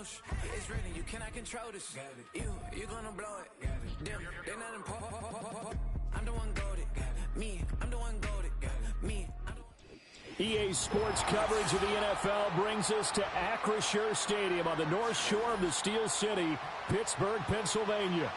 motion. It's written, you cannot control this. You gonna blow it. Them, they not important. I'm the one goated. Me, I'm the one goated. Me, I'm the one. EA Sports coverage of the NFL brings us to Acrisure Stadium on the north shore of the Steel City, Pittsburgh, Pennsylvania.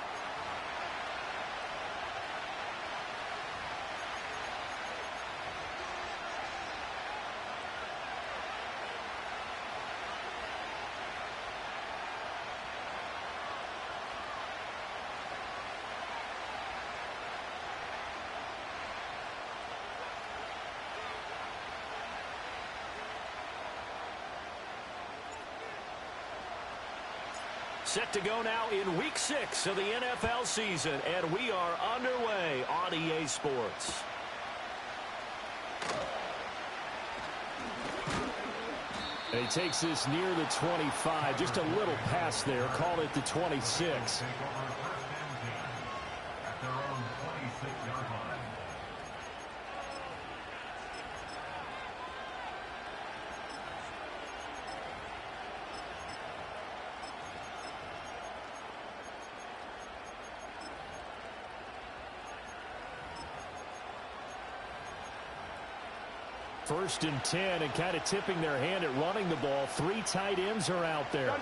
Set to go now in Week 6 of the NFL season, and we are underway on EA Sports. And he takes this near the 25, just a little pass there, call it the 26. First and 10, and kind of tipping their hand at running the ball. 3 tight ends are out there.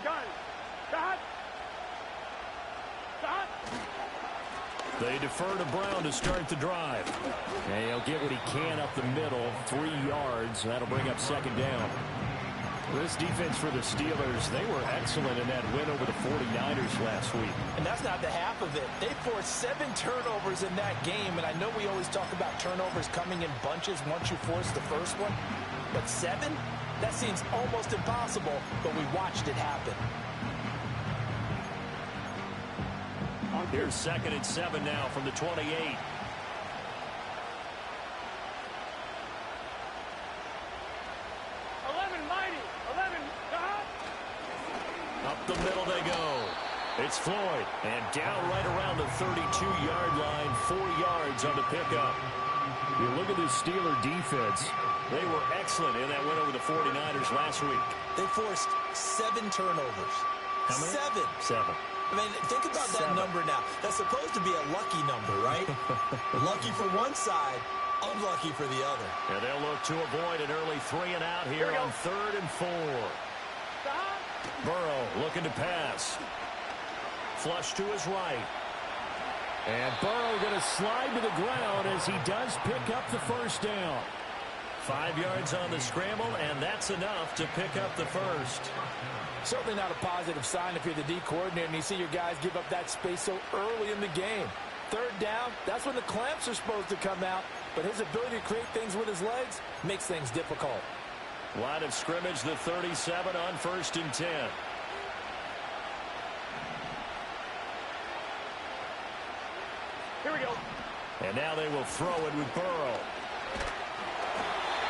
They defer to Brown to start the drive. And he'll get what he can up the middle, 3 yards. That'll bring up second down. This defense for the Steelers, they were excellent in that win over the 49ers last week. And that's not the half of it. They forced 7 turnovers in that game, and I know we always talk about turnovers coming in bunches once you force the first one. But 7? That seems almost impossible, but we watched it happen. Here's second and 7 now from the 28. Up the middle they go. It's Floyd. And down right around the 32-yard line. 4 yards on the pickup. You look at this Steeler defense. They were excellent in that win over the 49ers last week. They forced 7 turnovers. How many? 7. 7. I mean, think about that number now. That's supposed to be a lucky number, right? Lucky for one side, unlucky for the other. And they'll look to avoid an early 3 and out here on 3rd and 4. Burrow looking to pass. Flush to his right. And Burrow going to slide to the ground as he does pick up the first down. 5 yards on the scramble, and that's enough to pick up the first. Certainly not a positive sign if you're the D coordinator and you see your guys give up that space so early in the game. 3rd down, that's when the clamps are supposed to come out, but his ability to create things with his legs makes things difficult. Line of scrimmage, the 37 on 1st and 10. Here we go. And now they will throw it with Burrow.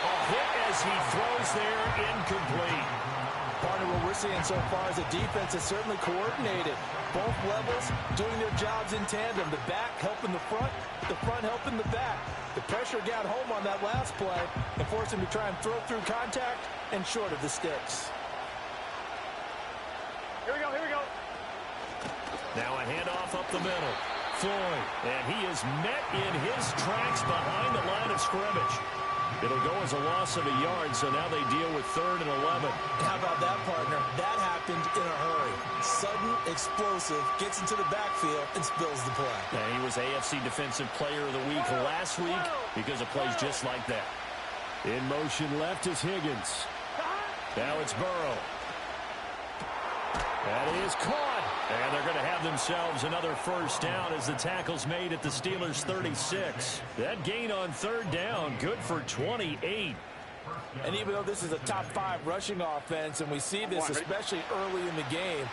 A hit as he throws there, incomplete. Partner, what we're seeing so far is the defense is certainly coordinated. Both levels doing their jobs in tandem. The back helping the front helping the back. The pressure got home on that last play and forced him to try and throw through contact and short of the sticks. Here we go. Now a handoff up the middle. Floyd, and he is met in his tracks behind the line of scrimmage. It'll go as a loss of a yard, so now they deal with 3rd and 11. How about that, partner? That happened in a hurry. Sudden, explosive, gets into the backfield, and spills the play. And he was AFC Defensive Player of the Week last week because of plays just like that. In motion left is Higgins. Now it's Burrow. That is caught. And they're going to have themselves another first down as the tackle's made at the Steelers' 36. That gain on 3rd down, good for 28. And even though this is a top 5 rushing offense, and we see this especially early in the game,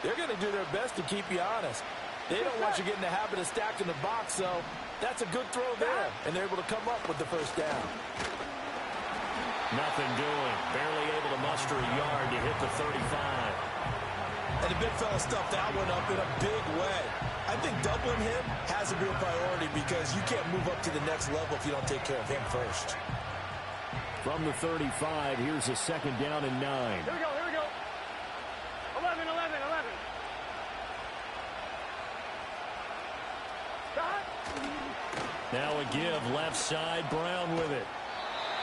they're going to do their best to keep you honest. They don't want you getting the habit of stacking the box, so that's a good throw there. And they're able to come up with the first down. Nothing doing. Barely able to muster a yard to hit the 35. And the big fella stuffed that one up in a big way. I think doubling him has a real priority because you can't move up to the next level if you don't take care of him first. From the 35, here's a 2nd down and 9. Here we go. Come Now a give left side. Brown with it.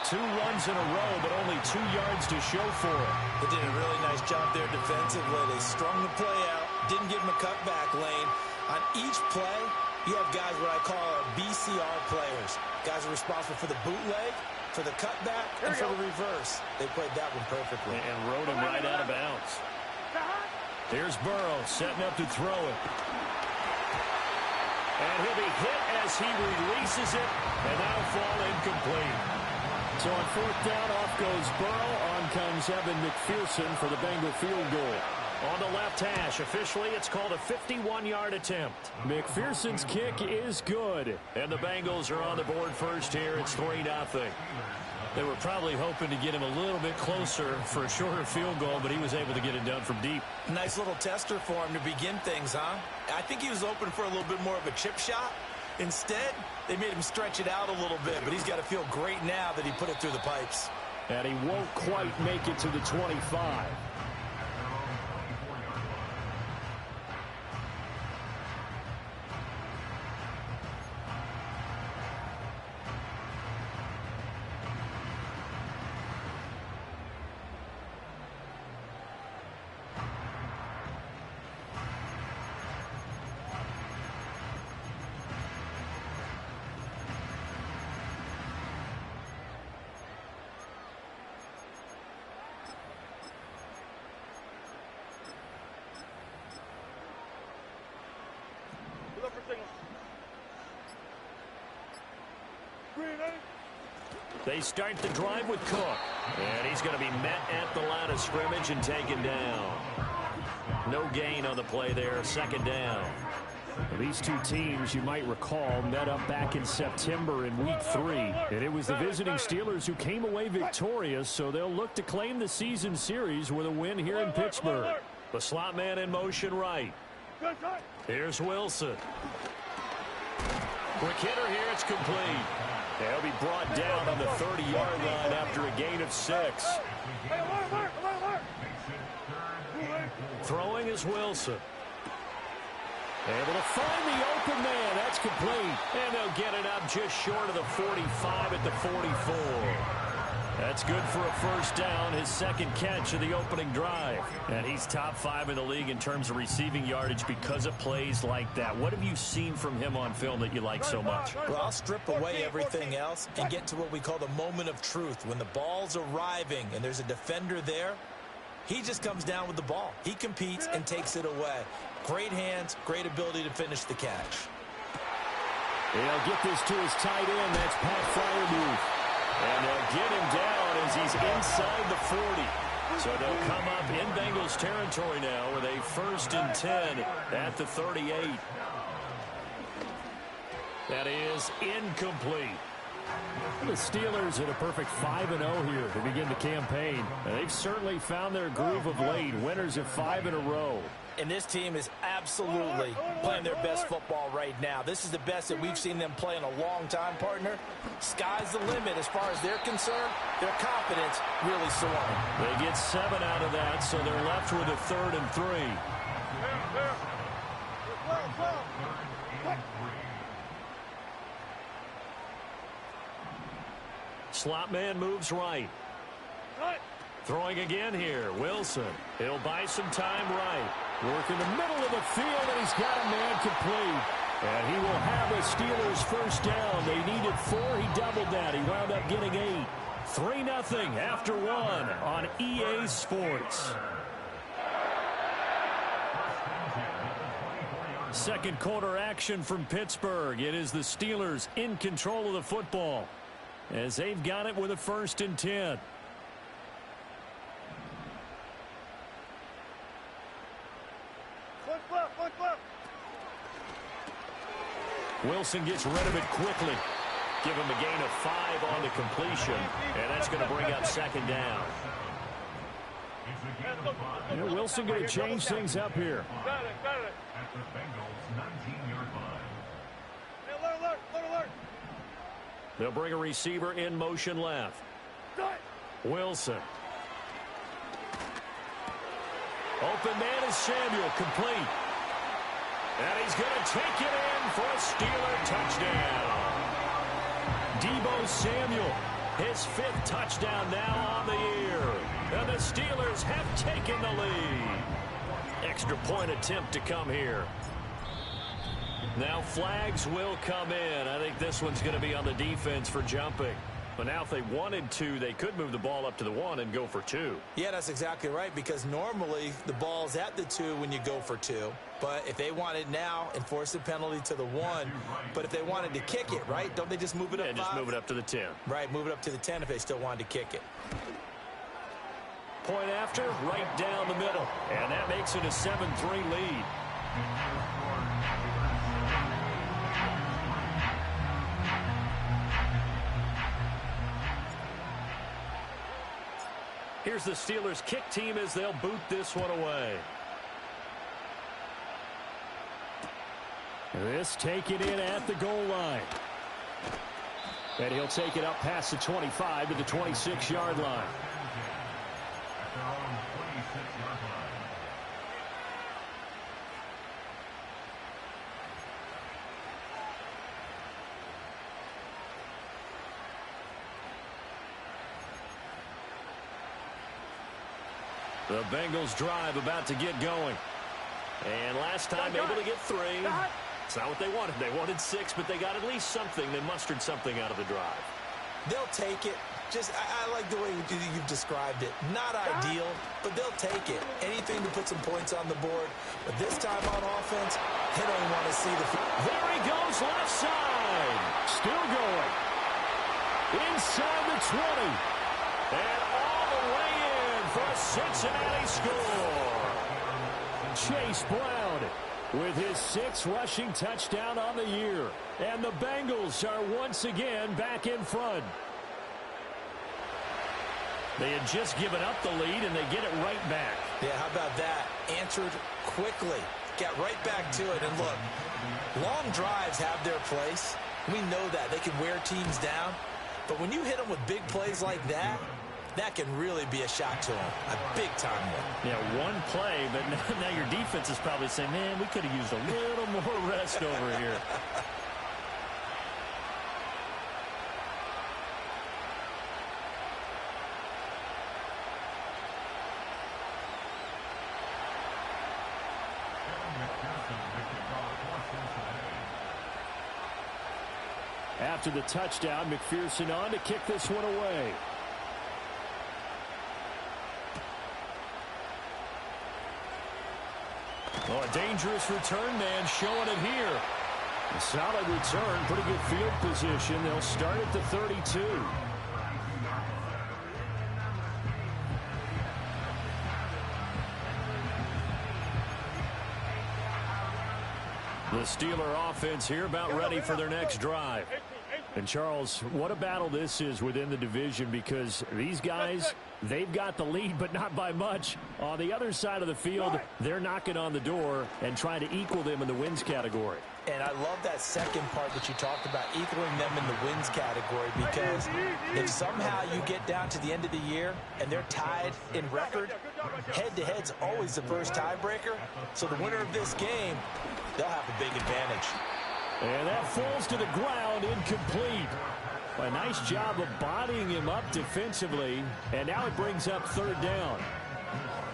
2 runs in a row, but only 2 yards to show for it. They did a really nice job there defensively. They strung the play out, didn't give him a cutback lane. On each play, you have guys what I call our BCR players. Guys are responsible for the bootleg, for the cutback, and for the reverse. They played that one perfectly. And rode him right out of bounds. Here's Burrow setting up to throw it. And he'll be hit as he releases it, and that'll fall incomplete. So on 4th down, off goes Burrow. On comes Evan McPherson for the Bengal field goal. On the left hash, officially it's called a 51-yard attempt. McPherson's kick is good. And the Bengals are on the board first here. It's 3-0. They were probably hoping to get him a little bit closer for a shorter field goal, but he was able to get it done from deep. Nice little tester for him to begin things, huh? I think he was open for a little bit more of a chip shot. Instead, they made him stretch it out a little bit, but he's got to feel great now that he put it through the pipes. And he won't quite make it to the 25. They start the drive with Cook. And he's going to be met at the line of scrimmage and taken down. No gain on the play there. 2nd down. These two teams, you might recall, met up back in September in Week 3. And it was the visiting Steelers who came away victorious, so they'll look to claim the season series with a win here in Pittsburgh. The slot man in motion right. Here's Wilson. Quick hitter here. It's complete. They'll be brought down on the 30-yard line after a gain of 6. Throwing is Wilson. Able to find the open man. That's complete. And they'll get it up just short of the 45 at the 44. That's good for a first down, his 2nd catch of the opening drive. And he's top 5 in the league in terms of receiving yardage because of plays like that. What have you seen from him on film that you like so much? Well, I'll strip away everything else and get to what we call the moment of truth. When the ball's arriving and there's a defender there, he just comes down with the ball. He competes and takes it away. Great hands, great ability to finish the catch. He'll get this to his tight end. That's Pat Freiermuth. And they'll get him down as he's inside the 40. So they'll come up in Bengals territory now with a 1st and 10 at the 38. That is incomplete. The Steelers at a perfect 5-0 here to begin the campaign. And they've certainly found their groove of late. Winners of 5 in a row. And this team is absolutely playing their best football right now. This is the best that we've seen them play in a long time, partner. Sky's the limit as far as they're concerned. Their confidence really soaring. They get 7 out of that, so they're left with a 3rd and 3. Slot man moves right. Throwing again here, Wilson. He'll buy some time right. Work in the middle of the field, and he's got a man complete. And he will have the Steelers first down. They needed 4. He doubled that. He wound up getting 8. 3-0 after 1 on EA Sports. Second quarter action from Pittsburgh. It is the Steelers in control of the football as they've got it with a 1st and 10. Wilson gets rid of it quickly. Give him a gain of 5 on the completion, and that's going to bring up 2nd down. You know, Wilson going to change things up here. Got it. They'll bring a receiver in motion left. Wilson. Open man is Samuel, complete. And he's going to take it in for a Steeler touchdown. Deebo Samuel, his 5th touchdown now on the year. And the Steelers have taken the lead. Extra point attempt to come here. Now flags will come in. I think this one's going to be on the defense for jumping. But now if they wanted to, they could move the ball up to the 1 and go for 2. Yeah, that's exactly right, because normally the ball's at the 2 when you go for 2. But if they want it now, enforce the penalty to the 1. But if they wanted to kick it, right, don't they just move it up 5? Just move it up to the 10. Right, move it up to the 10 if they still wanted to kick it. Point after, right down the middle. And that makes it a 7-3 lead. Here's the Steelers' kick team as they'll boot this one away. This taken in at the goal line. And he'll take it up past the 25 to the 26-yard line. The Bengals drive about to get going. And last time able to get 3. It's not what they wanted. They wanted 6, but they got at least something. They mustered something out of the drive. They'll take it. I like the way you've described it. Not ideal, but they'll take it. Anything to put some points on the board. But this time on offense, they don't want to see the... There he goes, left side. Still going. Inside the 20. And all the way in for a Cincinnati score. Chase Brown with his 6th rushing touchdown on the year. And the Bengals are once again back in front. They had just given up the lead, and they get it right back. Yeah, how about that? Answered quickly. Got right back to it. And look, long drives have their place. We know that. They can wear teams down. But when you hit them with big plays like that, that can really be a shot to them. A big-time one. Yeah, one play, but now your defense is probably saying, man, we could have used a little more rest over here. After the touchdown, McPherson on to kick this one away. Oh, a dangerous return man showing it here. A solid return, pretty good field position. They'll start at the 32. The Steeler offense here about ready for their next drive. And, Charles, what a battle this is within the division, because these guys, they've got the lead, but not by much. On the other side of the field, they're knocking on the door and trying to equal them in the wins category. And I love that second part that you talked about, equaling them in the wins category, because if somehow you get down to the end of the year and they're tied in record, head-to-head's always the first tiebreaker. So the winner of this game, they'll have a big advantage. And that falls to the ground, incomplete. A nice job of bodying him up defensively, and now it brings up 3rd down.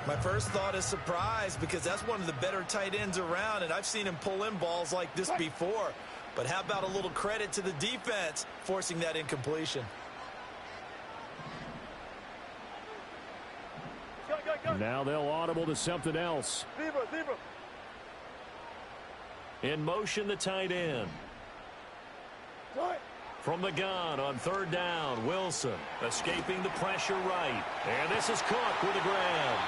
My first thought is surprise, because that's one of the better tight ends around, and I've seen him pull in balls like this before. But how about a little credit to the defense forcing that incompletion? Now they'll audible to something else. In motion, the tight end. From the gun on 3rd down, Wilson escaping the pressure right. And this is Cook with the grab.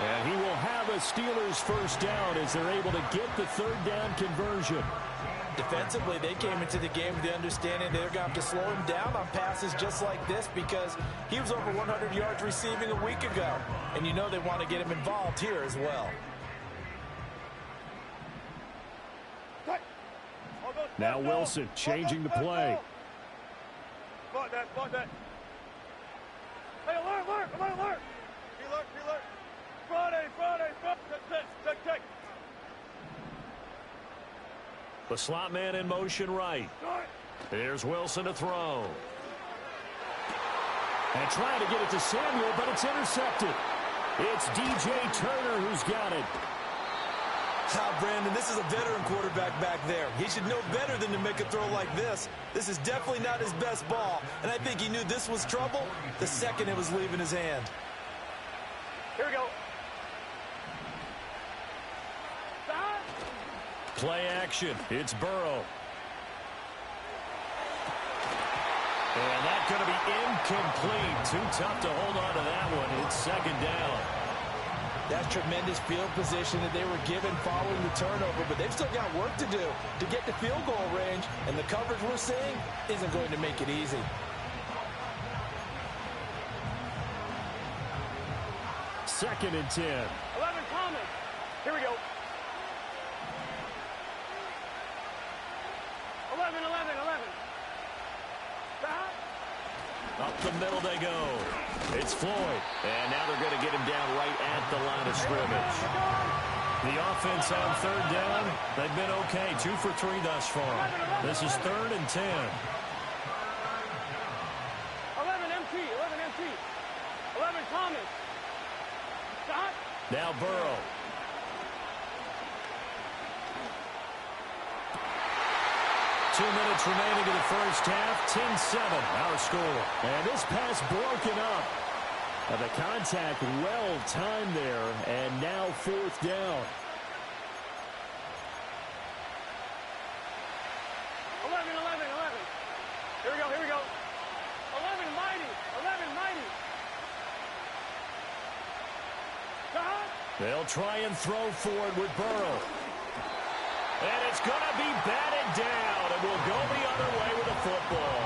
And he will have a Steelers 1st down as they're able to get the 3rd down conversion. Defensively, they came into the game with the understanding they're going to have to slow him down on passes just like this, because he was over 100 yards receiving a week ago. And you know they want to get him involved here as well. Now Wilson changing the play. Spot that. Hey, alert! Come on, alert! Alert! Friday! The slot man in motion right. Here's Wilson to throw. And trying to get it to Samuel, but it's intercepted. It's DJ Turner who's got it. Brandon, this is a veteran quarterback back there. He should know better than to make a throw like this. This is definitely not his best ball, and I think he knew this was trouble the second it was leaving his hand. Here we go. Play action. It's Burrow. And that's going to be incomplete. Too tough to hold on to that one. It's second down. That's tremendous field position that they were given following the turnover, but they've still got work to do to get to field goal range, and the coverage we're seeing isn't going to make it easy. Second and 10. 11, Thomas. Here we go. 11. Up the middle they go. It's Floyd. And now they're going to get him down right at the line of scrimmage. The offense on third down, they've been okay. 2 for 3 thus far. This is third and 10. 11 MT. 11 Thomas. Stop. Now Burrow. Two minutes remaining in the first half. 10-7, our score. And this pass broken up. The contact well timed there. And now fourth down. 11. Here we go. 11 mighty. Stop. They'll try and throw forward with Burrow. And it's going to be batted down, and we'll go the other way with the football.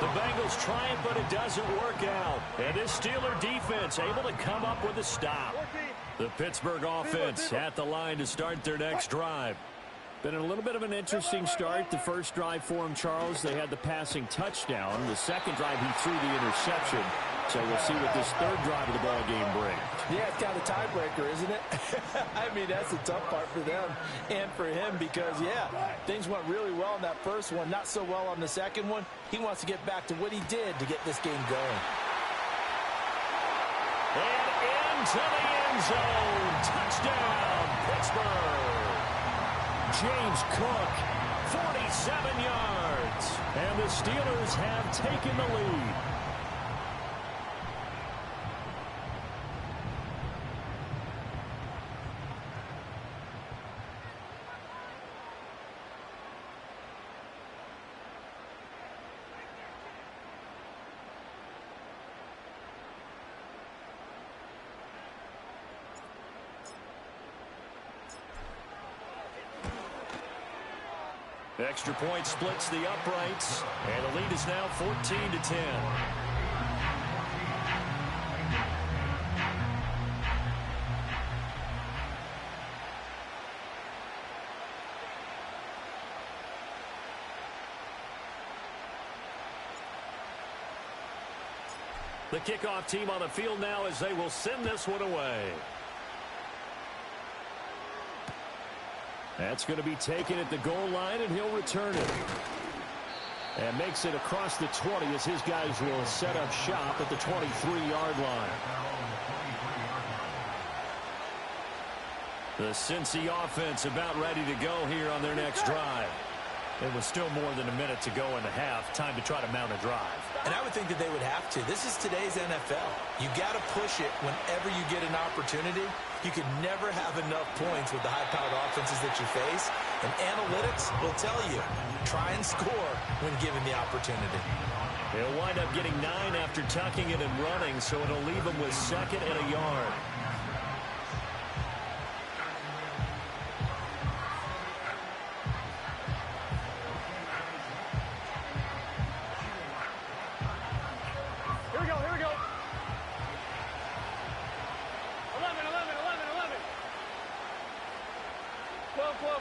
The Bengals try it, but it doesn't work out. And this Steeler defense able to come up with a stop. The Pittsburgh offense at the line to start their next drive. Been a little bit of an interesting start. The first drive for him, Charles, they had the passing touchdown. The second drive, he threw the interception. So we'll see what this third drive of the ball game brings. Yeah, it's kind of a tiebreaker, isn't it? I mean, that's the tough part for them and for him because, yeah, things went really well in that first one, not so well on the second one. He wants to get back to what he did to get this game going. And into the end zone. Touchdown, Pittsburgh. James Cook, 47 yards. And the Steelers have taken the lead. Extra point splits the uprights, and the lead is now 14-10. The kickoff team on the field now as they will send this one away. That's going to be taken at the goal line, and he'll return it. And makes it across the 20 as his guys will set up shop at the 23-yard line. The Cincy offense about ready to go here on their next drive. It was still more than a minute to go in the half. Time to try to mount a drive. And I would think that they would have to. This is today's NFL. You got to push it whenever you get an opportunity. You can never have enough points with the high-powered offenses that you face. And analytics will tell you, try and score when given the opportunity. He'll wind up getting 9 after tucking it and running, so it'll leave him with second and a yard. Here we go. 11.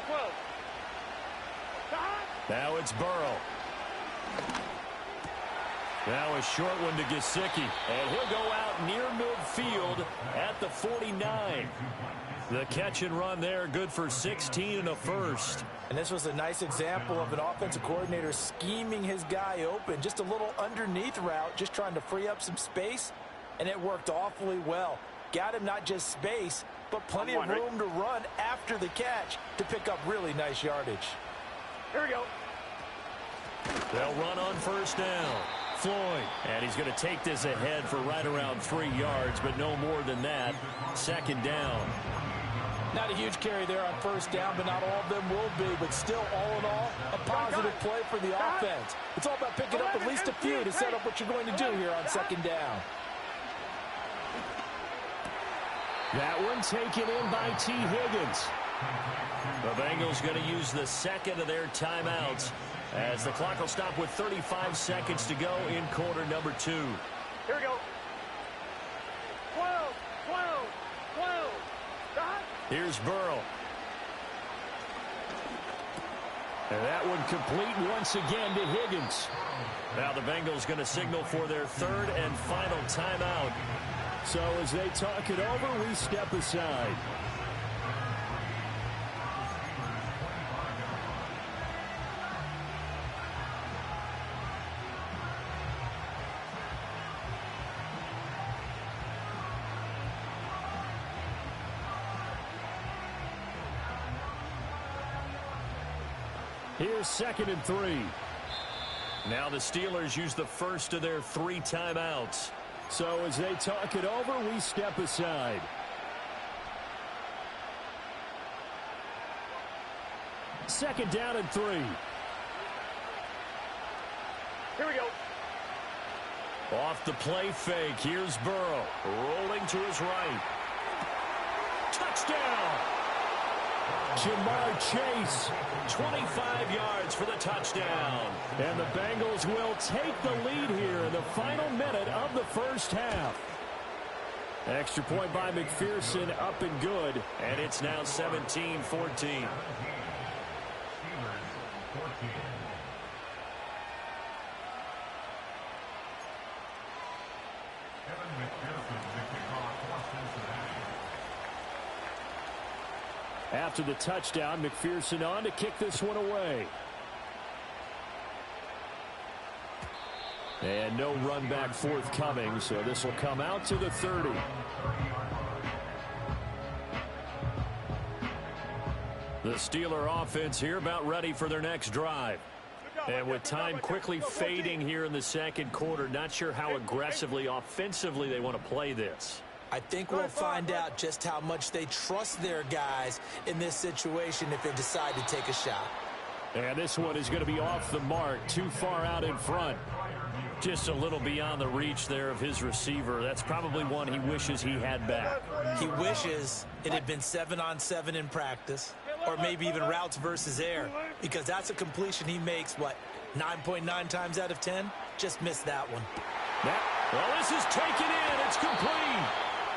12. Now it's Burrow. Now a short one to Gesicki. And he'll go out near midfield at the 49. The catch and run there, good for 16 and a first. And this was a nice example of an offensive coordinator scheming his guy open. Just a little underneath route, just trying to free up some space. And it worked awfully well. Got him not just space, but plenty of room to run after the catch to pick up really nice yardage. Here we go. They'll run on first down. Floyd, and he's going to take this ahead for right around 3 yards, but no more than that. Second down. Not a huge carry there on first down, but not all of them will be. But still, all in all, a positive play for the offense. It's all about picking up at least a few to set up what you're going to do here on second down. That one taken in by T. Higgins. The Bengals going to use the second of their timeouts as the clock will stop with 35 seconds to go in quarter number 2. Here we go. 12, 12, 12. Stop. Here's Burrow. And that one complete once again to Higgins. Now the Bengals going to signal for their third and final timeout. So as they talk it over, we step aside. Here's 2nd and 3. Now the Steelers use the first of their 3 timeouts. So as they talk it over, we step aside. Second down and 3. Here we go. Off the play fake, here's Burrow. Rolling to his right. Touchdown! Jamar Chase, 25 yards for the touchdown. And the Bengals will take the lead here in the final minute of the first half. Extra point by McPherson, up and good. And it's now 17-14. After the touchdown, McPherson on to kick this one away. And no run back forthcoming, so this will come out to the 30. The Steeler offense here about ready for their next drive. And with time quickly fading here in the second quarter, not sure how aggressively, offensively they want to play this. I think we'll find out just how much they trust their guys in this situation if they decide to take a shot. And this one is going to be off the mark, too far out in front. Just a little beyond the reach there of his receiver. That's probably one he wishes he had back. He wishes it had been 7-on-7 in practice, or maybe even routes versus air, because that's a completion he makes, what, 9.9 times out of 10? Just missed that one. Well, this is taken in. It's complete.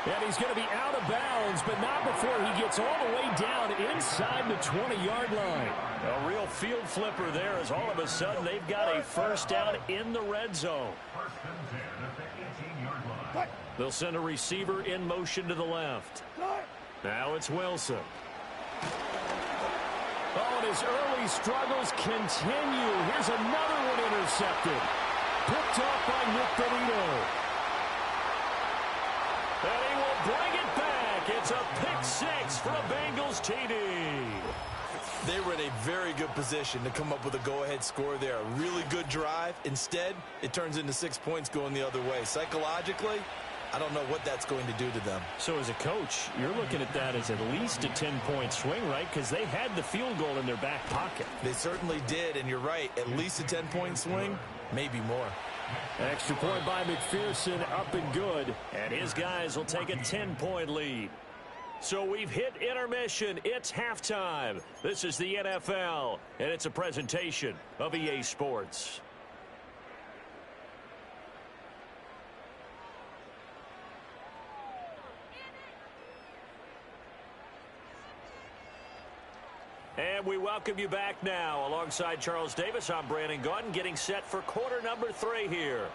And he's going to be out of bounds, but not before he gets all the way down inside the 20-yard line. A real field flipper there as all of a sudden they've got a first down in the red zone. They'll send a receiver in motion to the left. Now it's Wilson. Oh, and his early struggles continue. Here's another one intercepted. Picked off by Nick Benito. And he will bring it back. It's a pick six for a Bengals TD. They were in a very good position to come up with a go-ahead score there. A really good drive. Instead, it turns into 6 points going the other way. Psychologically, I don't know what that's going to do to them. So as a coach, you're looking at that as at least a 10-point swing, right? Because they had the field goal in their back pocket. They certainly did, and you're right. At least a 10-point swing, maybe more. Extra point by McPherson, up and good. And his guys will take a 10-point lead. So we've hit intermission. It's halftime. This is the NFL, and it's a presentation of EA Sports. And we welcome you back now. Alongside Charles Davis, I'm Brandon Gaudin, getting set for quarter number 3 here.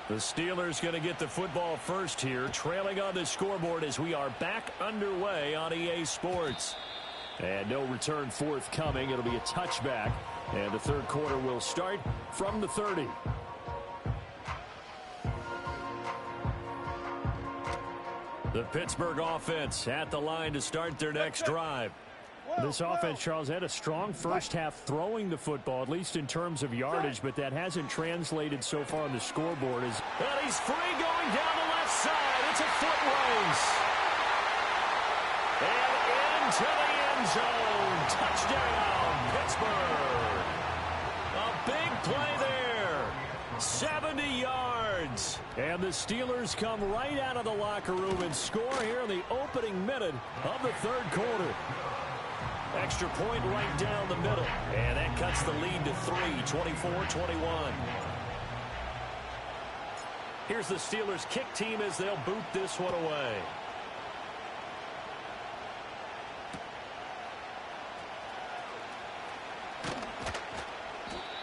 The Steelers going to get the football first here, trailing on the scoreboard as we are back underway on EA Sports. And no return forthcoming. It'll be a touchback. And the third quarter will start from the 30. The Pittsburgh offense at the line to start their next drive. This offense, Charles, had a strong first half throwing the football, at least in terms of yardage, but that hasn't translated so far on the scoreboard. And he's free going down the left side. It's a foot race. And into the end zone. Touchdown, Pittsburgh. A big play there. 70 yards. And the Steelers come right out of the locker room and score here in the opening minute of the third quarter. Extra point right down the middle. And that cuts the lead to 3, 24-21. Here's the Steelers kick team as they'll boot this one away.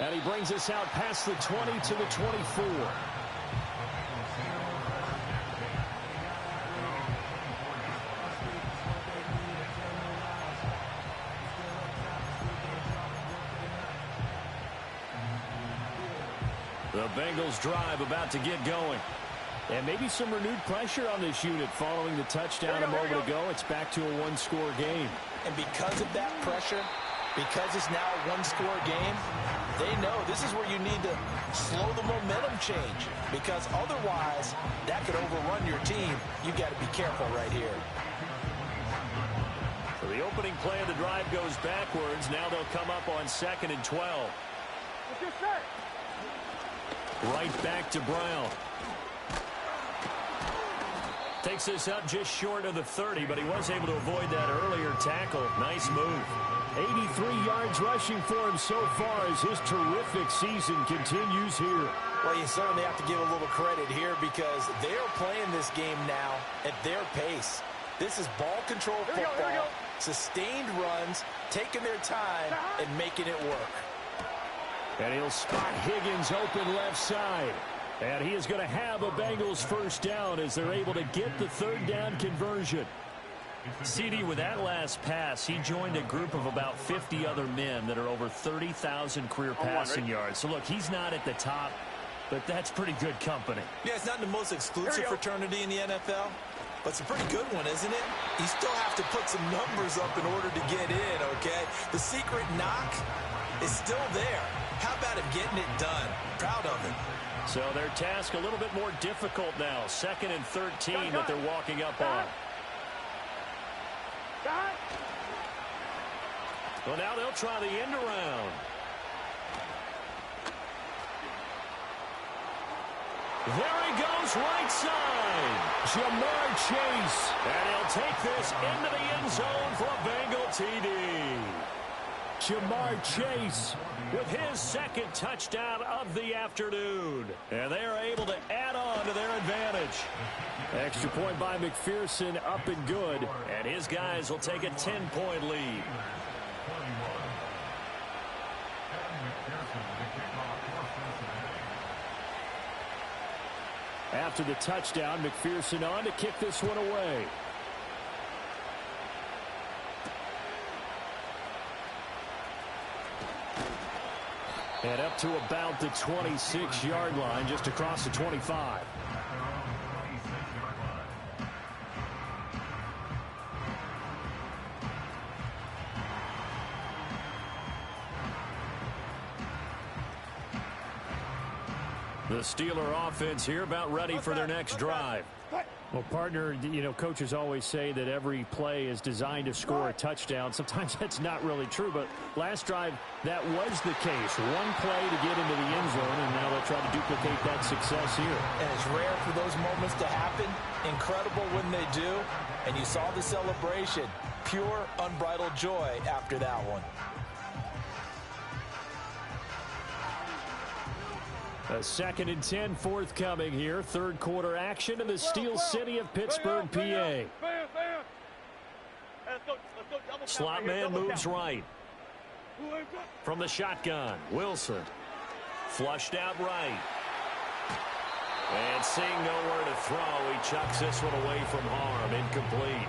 And he brings us out past the 20 to the 24. The Bengals drive about to get going. And maybe some renewed pressure on this unit following the touchdown a moment ago. It's back to a one-score game. And because of that pressure, because it's now a one-score game, they know this is where you need to slow the momentum change. Because otherwise, that could overrun your team. You've got to be careful right here. So the opening play of the drive goes backwards. Now they'll come up on 2nd and 12. What's your set? Right back to Brown. Takes this up just short of the 30, but he was able to avoid that earlier tackle. Nice move. 83 yards rushing for him so far as his terrific season continues here. Well, you certainly have to give a little credit here because they're playing this game now at their pace. This is ball control football, sustained runs, taking their time, and making it work. And he'll spot Higgins open left side. And he is going to have a Bengals first down as they're able to get the third down conversion. CD, with that last pass, he joined a group of about 50 other men that are over 30,000 career passing yards. So, look, he's not at the top, but that's pretty good company. Yeah, it's not the most exclusive fraternity in the NFL, but it's a pretty good one, isn't it? You still have to put some numbers up in order to get in, okay? The secret knock is still there. How about him getting it done? Proud of him. So their task a little bit more difficult now. 2nd and 13 that they're walking up on. Well, now they'll try the end around. There he goes, right side. Jamar Chase. And he'll take this into the end zone for a Bengal TD. Jamar Chase with his second touchdown of the afternoon. And they are able to add on to their advantage. Extra point by McPherson, up and good. And his guys will take a 10-point lead. After the touchdown, McPherson on to kick this one away. And up to about the 26-yard line, just across the 25. The Steeler offense here about ready for their next drive. Well, partner, you know, coaches always say that every play is designed to score a touchdown. Sometimes that's not really true, but last drive, that was the case. One play to get into the end zone, and now they'll try to duplicate that success here. And it's rare for those moments to happen. Incredible when they do. And you saw the celebration. Pure, unbridled joy after that one. A 2nd and 10 forthcoming here. Third quarter action in the Steel City of Pittsburgh, PA. Slot man moves right. From the shotgun, Wilson. Flushed out right. And seeing nowhere to throw, he chucks this one away from harm. Incomplete.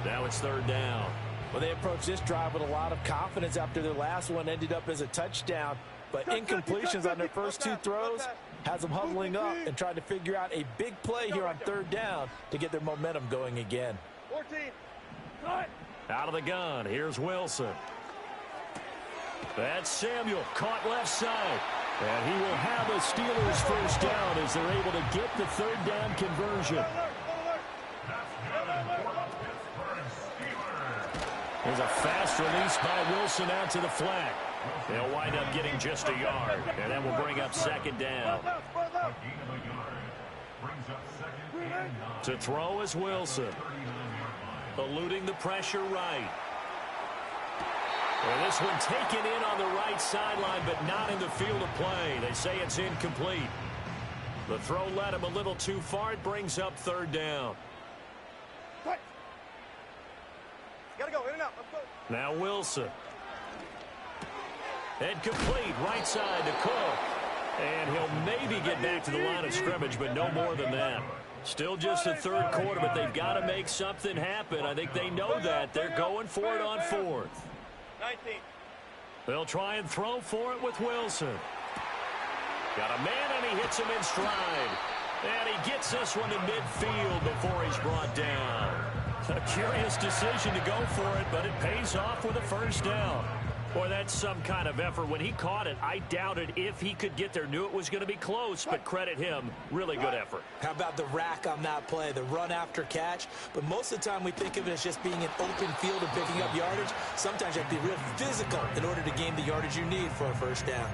Now it's third down. Well, they approached this drive with a lot of confidence after their last one ended up as a touchdown. But incompletions on their first two throws has them huddling up and trying to figure out a big play here on third down to get their momentum going again. 14. Cut. Out of the gun, here's Wilson. That's Samuel, caught left side. And he will have a Steelers first down as they're able to get the third down conversion. There's a fast release by Wilson out to the flat. They'll wind up getting just a yard, and that will bring up second down. To throw is Wilson. Eluding the pressure right. And this one taken in on the right sideline, but not in the field of play. They say it's incomplete. The throw led him a little too far. It brings up third down. Gotta go, in and out. Let's go. Now Wilson. And complete, right side to Cook. And he'll maybe get back to the line of scrimmage, but no more than that. Still just the third quarter, but they've got to make something happen. I think they know that. They're going for it on fourth. 19. They'll try and throw for it with Wilson. Got a man, and he hits him in stride. And he gets this one to midfield before he's brought down. A curious decision to go for it, but it pays off with a first down. Boy, that's some kind of effort. When he caught it, I doubted if he could get there. Knew it was going to be close, but credit him. Really good effort. How about the rack on that play, the run after catch? But most of the time we think of it as just being an open field and picking up yardage. Sometimes you have to be real physical in order to gain the yardage you need for a first down.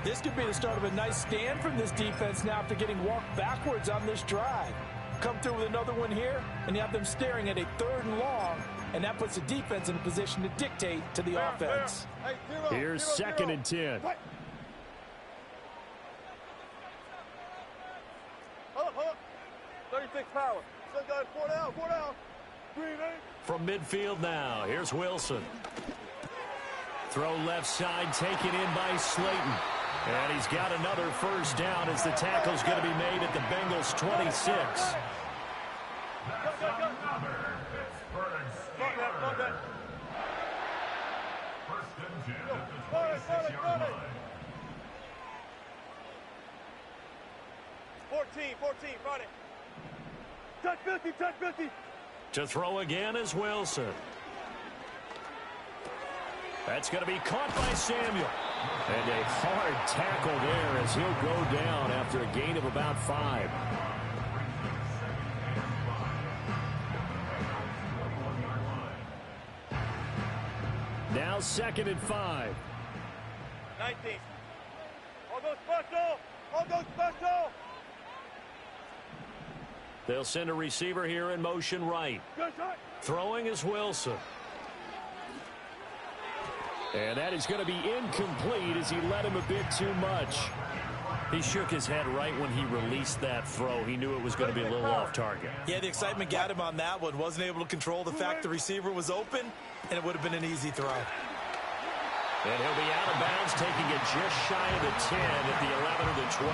This could be the start of a nice stand from this defense now after getting walked backwards on this drive. Come through with another one here, and you have them staring at a third and long, and that puts the defense in a position to dictate to the offense. Hey, Here's second and 10. Hold up. 36 power. Still got 4 down, 4 down. Green, 8. From midfield now, here's Wilson. Throw left side, taken in by Slayton. And he's got another first down as the tackle's going to be made at the Bengals 26. Friday. Touch 50, touch 50. To throw again is Wilson. That's going to be caught by Samuel. And a hard tackle there as he'll go down after a gain of about 5. Now second and 5. 19. All goes special. All goes special. They'll send a receiver here in motion right. Good shot. Throwing is Wilson. And that is going to be incomplete as he let him a bit too much. He shook his head right when he released that throw. He knew it was going to be a little off target. Yeah, the excitement got him on that one. Wasn't able to control the fact the receiver was open, and it would have been an easy throw. And he'll be out of bounds, taking it just shy of the 10 at the 11 or the 12.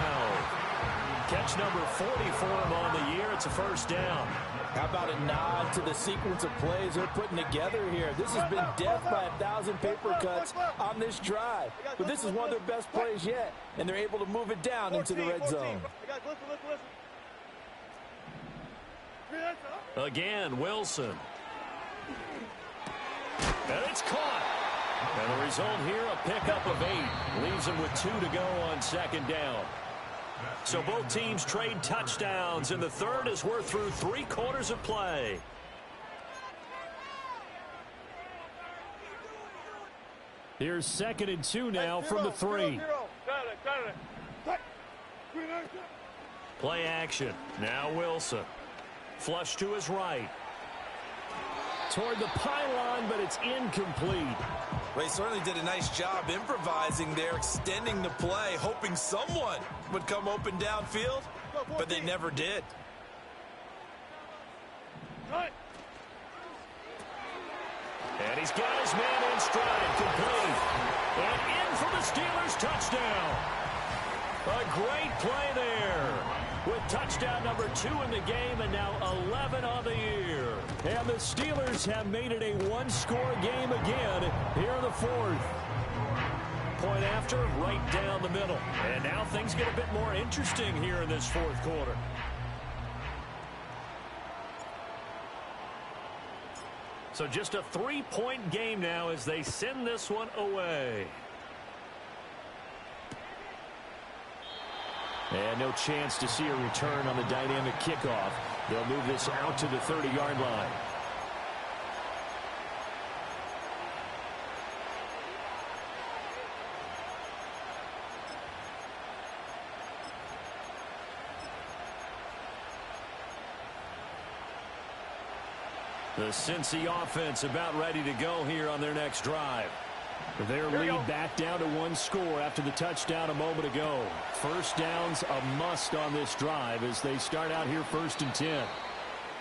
Catch number 40 for him on the year. It's a first down. How about a nod to the sequence of plays they're putting together here? This has been death by 1,000 paper cuts on this drive. But this is one of their best plays yet, and they're able to move it down into the red zone. Again, Wilson. And it's caught. And the result here, a pickup of 8. Leaves him with 2 to go on second down. So both teams trade touchdowns, and the third as we're through 3 quarters of play. Here's second and 2 now from the 3. Play action. Now Wilson. Flush to his right. Toward the pylon, but it's incomplete. Well, he certainly did a nice job improvising there, extending the play, hoping someone would come open downfield, but they never did. And he's got his man in stride, complete. And in for the Steelers touchdown. A great play there with touchdown number 2 in the game and now 11 on the year. And the Steelers have made it a one-score game again here in the fourth. Point after, right down the middle. And now things get a bit more interesting here in this fourth quarter. So just a 3-point game now as they send this one away. And no chance to see a return on the dynamic kickoff. They'll move this out to the 30-yard line. The Cincy offense about ready to go here on their next drive. Their lead back down to 1 score after the touchdown a moment ago. First down's a must on this drive as they start out here 1st and 10.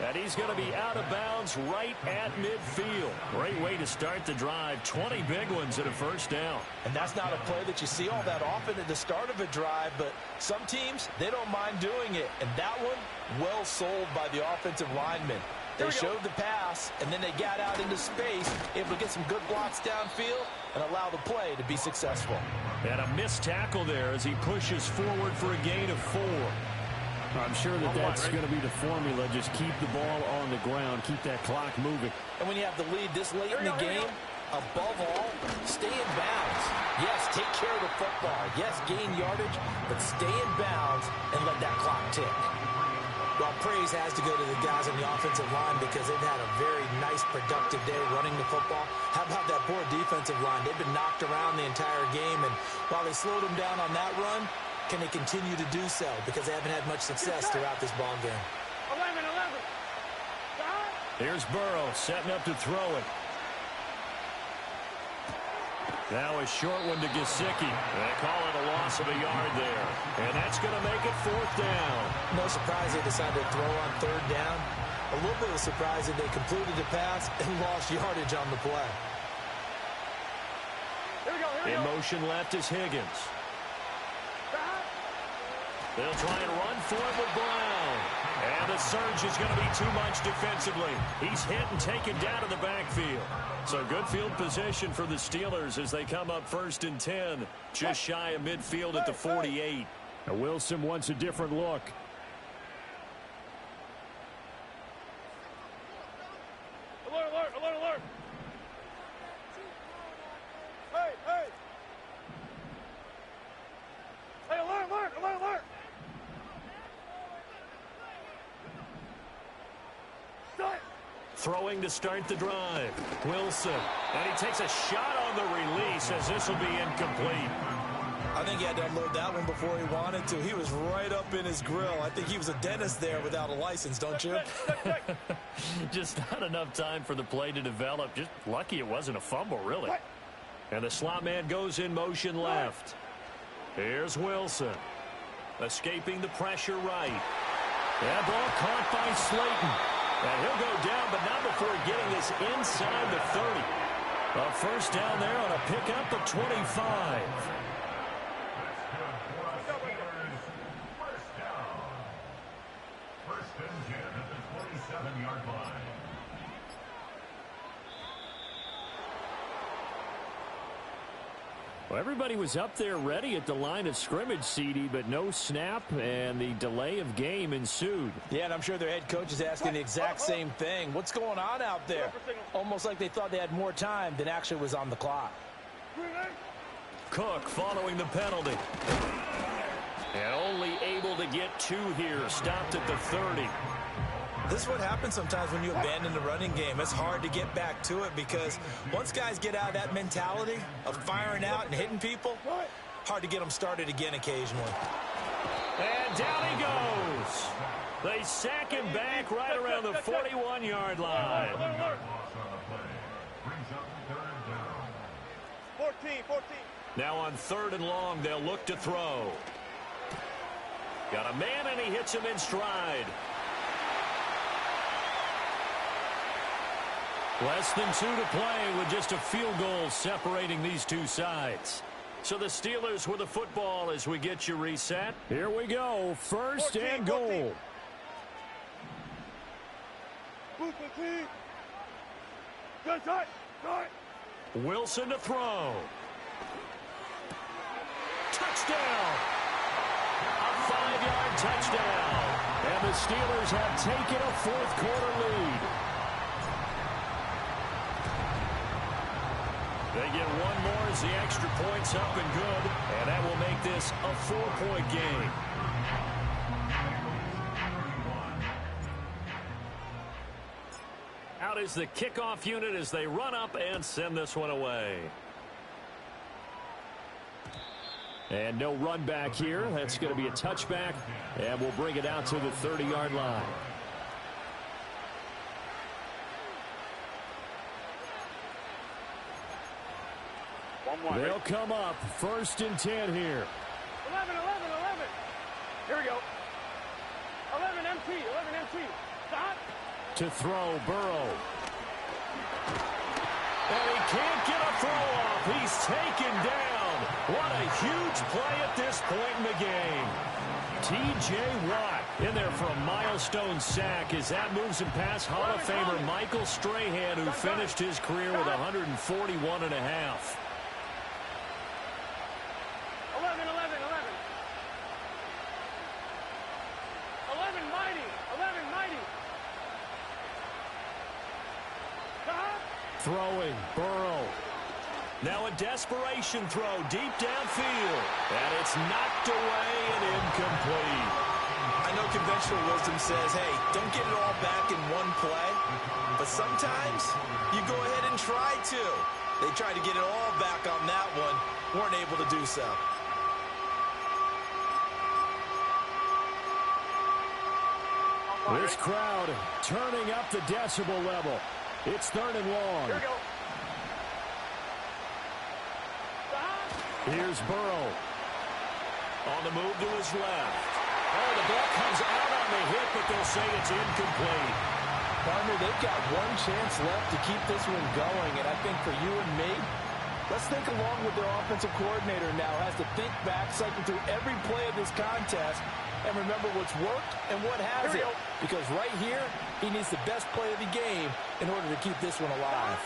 And he's going to be out of bounds right at midfield. Great way to start the drive. 20 big ones at a first down. And that's not a play that you see all that often at the start of a drive, but some teams, they don't mind doing it. And that one, well sold by the offensive lineman. They showed the pass, and then they got out into space, able to get some good blocks downfield and allow the play to be successful. And a missed tackle there as he pushes forward for a gain of 4. I'm sure that's going to be the formula. Just keep the ball on the ground, keep that clock moving. And when you have the lead this late in the game, above all, stay in bounds. Yes, take care of the football. Yes, gain yardage, but stay in bounds and let that clock tick. Well, praise has to go to the guys on the offensive line because they've had a very nice, productive day running the football. How about that poor defensive line? They've been knocked around the entire game, and while they slowed them down on that run, can they continue to do so? Because they haven't had much success throughout this ball game. 11. Here's Burrow setting up to throw it. Now a short one to Gesicki. They call it a loss of a yard there. And that's going to make it 4th down. No surprise they decided to throw on 3rd down. A little bit of a surprise that they completed the pass and lost yardage on the play. In motion left is Higgins. They'll try and run for it with Brown. And the surge is going to be too much defensively. He's hit and taken down in the backfield. So good field position for the Steelers as they come up 1st and 10. Just shy of midfield at the 48. Now Wilson wants a different look. Alert. Hey, alert. Throwing to start the drive. Wilson. And he takes a shot on the release as this will be incomplete. I think he had to unload that one before he wanted to. He was right up in his grill. I think he was a dentist there without a license, don't you? Just not enough time for the play to develop. Just lucky it wasn't a fumble, really. And the slot man goes in motion left. Here's Wilson. Escaping the pressure right. That ball caught by Slayton. And he'll go down, but not before getting this inside the 30. A first down there on a pickup of 25. First and 10 at the 27-yard line. Well, everybody was up there ready at the line of scrimmage, CD, but no snap, and the delay of game ensued. Yeah, and I'm sure their head coach is asking the exact same thing. What's going on out there? Almost like they thought they had more time than actually was on the clock. Cook following the penalty. And only able to get 2 here. Stopped at the 30. This is what happens sometimes when you abandon the running game. It's hard to get back to it because once guys get out of that mentality of firing out and hitting people, hard to get them started again occasionally. And down he goes. They sack him back right around the 41-yard line. 14. Now on 3rd and long, they'll look to throw. Got a man, and he hits him in stride. Less than 2 to play with just a field goal separating these two sides. So the Steelers with the football as we get you reset. Here we go. First and goal. 14. Good shot. Wilson to throw. Touchdown. A 5-yard touchdown. And the Steelers have taken a fourth-quarter lead. They get one more as the extra point's up and good, and that will make this a 4-point game. Out is the kickoff unit as they run up and send this one away. And no run back here. That's going to be a touchback, and we'll bring it out to the 30-yard line. They'll come up first and 10 here. 11. Here we go. 11 MT. Stop. To throw, Burrow. And he can't get a throw off. He's taken down. What a huge play at this point in the game. T.J. Watt in there for a milestone sack as that moves him past Hall of Famer Michael Strahan, who finished his career with 141 and a half. 11 mighty. Stop. Throwing, Burrow. Now a desperation throw deep downfield. And it's knocked away and incomplete. I know conventional wisdom says, hey, don't get it all back in one play. But sometimes you go ahead and try to. They tried to get it all back on that one. Weren't able to do so. This crowd turning up the decibel level. It's 3rd and long. Here we go. Here's Burrow. On the move to his left. Oh, the ball comes out on the hit, but they'll say it's incomplete. Partner, they've got one chance left to keep this one going, and I think for you and me, let's think along with their offensive coordinator now. Has to think back, cycle through every play of this contest, and remember what's worked and what hasn't. Because right here, he needs the best play of the game in order to keep this one alive.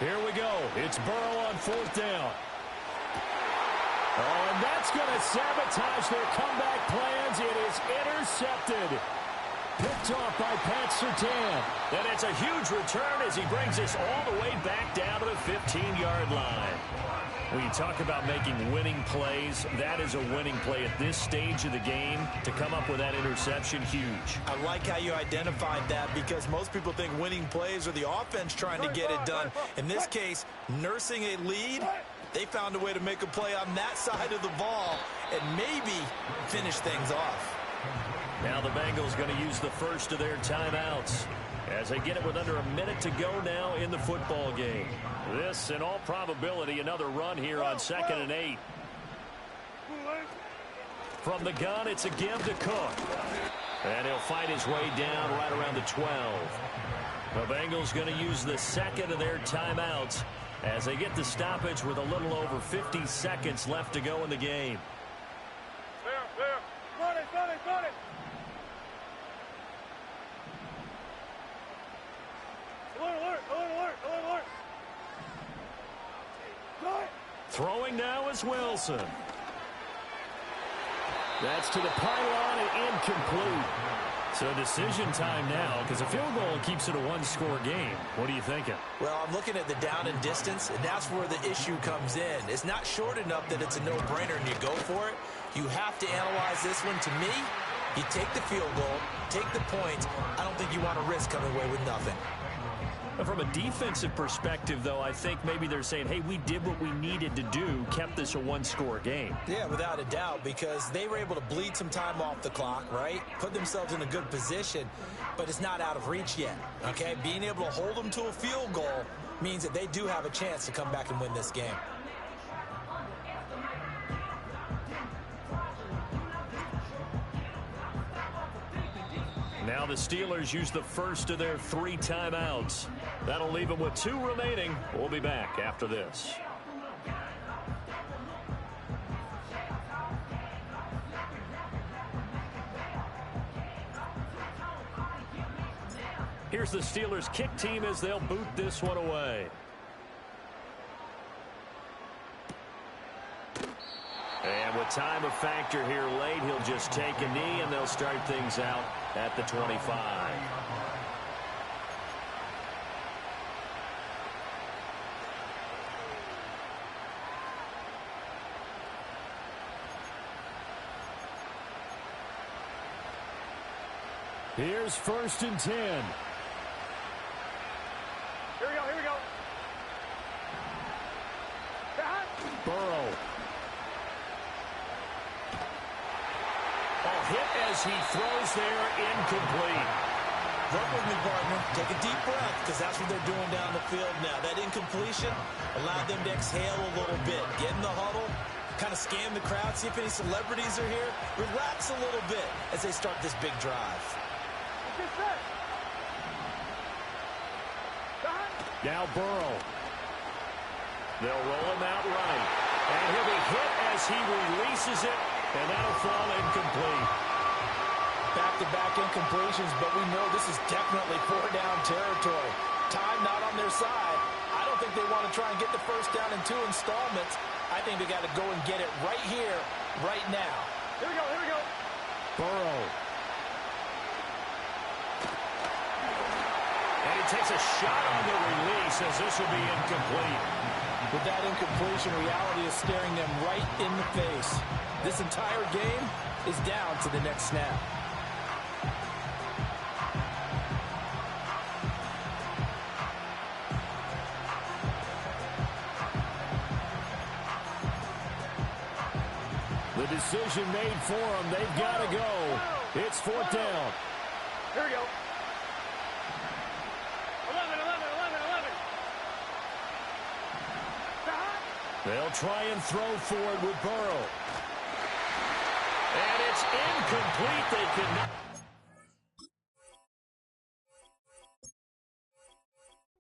Here we go. It's Burrow on 4th down. Oh, and that's going to sabotage their comeback plans. It is intercepted. Picked off by Pat Surtain. And it's a huge return as he brings us all the way back down to the 15-yard line. When you talk about making winning plays, that is a winning play at this stage of the game. To come up with that interception, huge. I like how you identified that because most people think winning plays are the offense trying to get it done. In this case, nursing a lead, they found a way to make a play on that side of the ball and maybe finish things off. Now the Bengals going to use the first of their timeouts as they get it with under a minute to go now in the football game. This, in all probability, another run here on 2nd and 8. From the gun, it's a give to Cook. And he'll fight his way down right around the 12. The Bengals going to use the second of their timeouts as they get the stoppage with a little over 50 seconds left to go in the game. Clear. Got it. Alert. Throwing now is Wilson. That's to the pylon and incomplete. So decision time now because a field goal keeps it a one-score game. What are you thinking? Well, I'm looking at the down and distance, and that's where the issue comes in. It's not short enough that it's a no-brainer and you go for it. You have to analyze this one. To me, you take the field goal, take the points. I don't think you want to risk coming away with nothing. From a defensive perspective, though, I think maybe they're saying, hey, we did what we needed to do, kept this a one-score game. Yeah, without a doubt, because they were able to bleed some time off the clock, right? Put themselves in a good position, but it's not out of reach yet, okay? Being able to hold them to a field goal means that they do have a chance to come back and win this game. Now the Steelers use the first of their 3 timeouts. That'll leave them with 2 remaining. We'll be back after this. Here's the Steelers kick team as they'll boot this one away. And with time a factor here late, he'll just take a knee, and they'll start things out at the 25. Here's 1st and 10. Here we go, here we go. Burrow. Hit as he throws there, incomplete. Run with me, partner. Take a deep breath, because that's what they're doing down the field now. That incompletion allowed them to exhale a little bit. Get in the huddle, kind of scan the crowd, see if any celebrities are here. Relax a little bit as they start this big drive. Now Burrow. They'll roll him out right. And he'll be hit as he releases it, and that'll fall incomplete. Back-to-back incompletions, but we know this is definitely 4-down territory. Time not on their side. I don't think they want to try and get the first down in 2 installments. I think they got to go and get it right here, right now. Here we go, here we go. Burrow. And he takes a shot on the release as this will be incomplete. With that incompletion, reality is staring them right in the face. This entire game is down to the next snap. The decision made for them. They've got to go. It's 4th down. Here we go. 11, 11, 11, 11. They'll try and throw forward with Burrow. And it's incomplete. They can